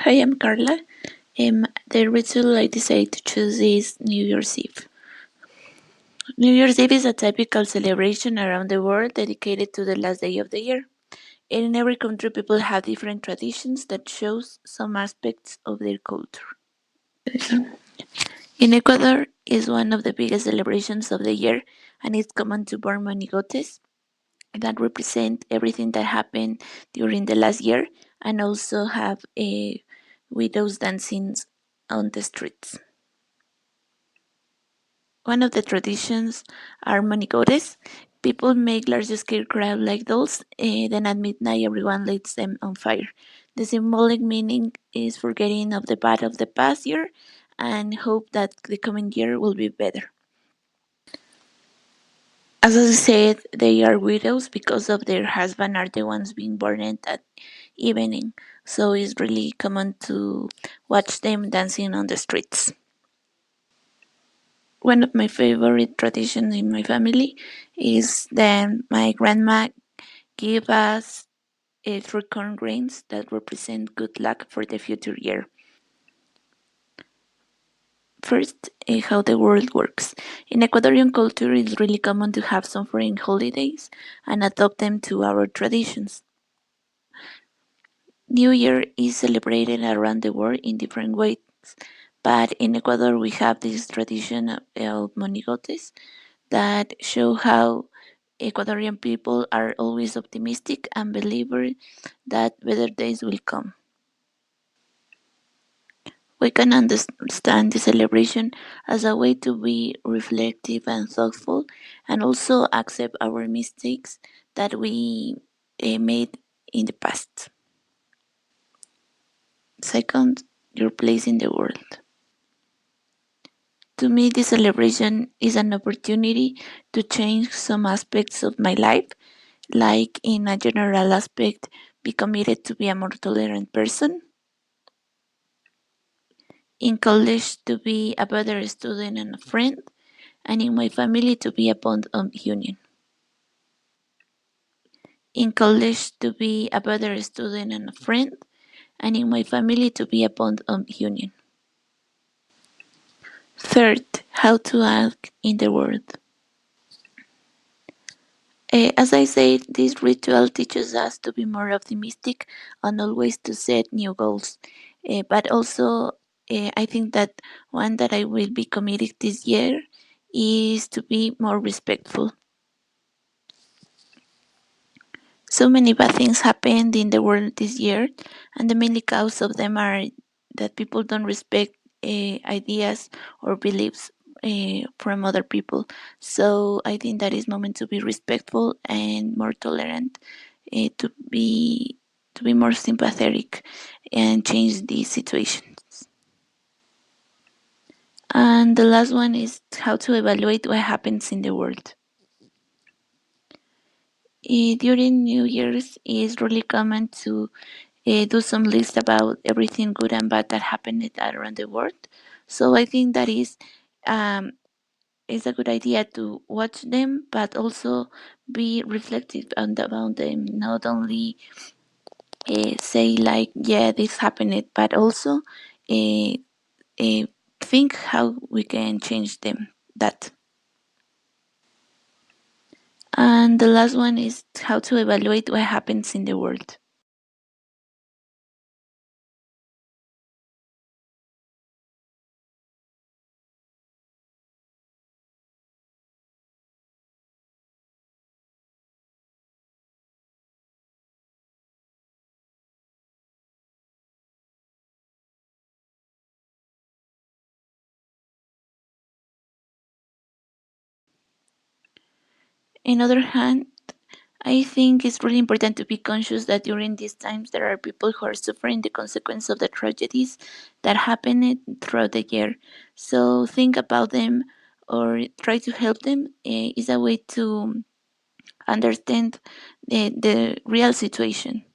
Hi, I'm Carla. The ritual I decided to choose is New Year's Eve. New Year's Eve is a typical celebration around the world dedicated to the last day of the year. In every country, people have different traditions that shows some aspects of their culture. In Ecuador, is one of the biggest celebrations of the year, and it's common to burn monigotes that represent everything that happened during the last year, and also have a widows dancing on the streets. One of the traditions are monigotes. People make large scarecrows like dolls, then at midnight everyone lights them on fire. The symbolic meaning is forgetting of the bad of the past year and hope that the coming year will be better. As I said, they are widows because of their husband are the ones being burned at evening. So it's really common to watch them dancing on the streets. One of my favorite traditions in my family is that my grandma gave us three corn grains that represent good luck for the future year. First, how the world works. In Ecuadorian culture, it's really common to have some foreign holidays and adopt them to our traditions. New Year is celebrated around the world in different ways, but in Ecuador, we have this tradition of monigotes that show how Ecuadorian people are always optimistic and believe that better days will come. We can understand the celebration as a way to be reflective and thoughtful and also accept our mistakes that we made in the past. Second, your place in the world. To me, this celebration is an opportunity to change some aspects of my life, like in a general aspect, be committed to be a more tolerant person. In college, to be a better student and a friend. And in my family, to be a bond of union. In college, to be a better student and a friend. And in my family, to be a bond of union. Third, how to act in the world. As I said, this ritual teaches us to be more optimistic and always to set new goals. But also, I think that one that I will be committed this year is to be more respectful. So many bad things happened in the world this year, and the mainly cause of them are that people don't respect ideas or beliefs from other people. So I think that is moment to be respectful and more tolerant, to be more sympathetic and change the situations. And the last one is how to evaluate what happens in the world. During New Year's, it's really common to do some list about everything good and bad that happened around the world. So I think that is a good idea to watch them, but also be reflective about them. Not only say like, yeah, this happened, but also uh, uh, think how we can change them. That. And the last one is how to evaluate what happens in the world. On other hand, I think it's really important to be conscious that during these times there are people who are suffering the consequence of the tragedies that happened throughout the year. So think about them or try to help them is a way to understand the real situation.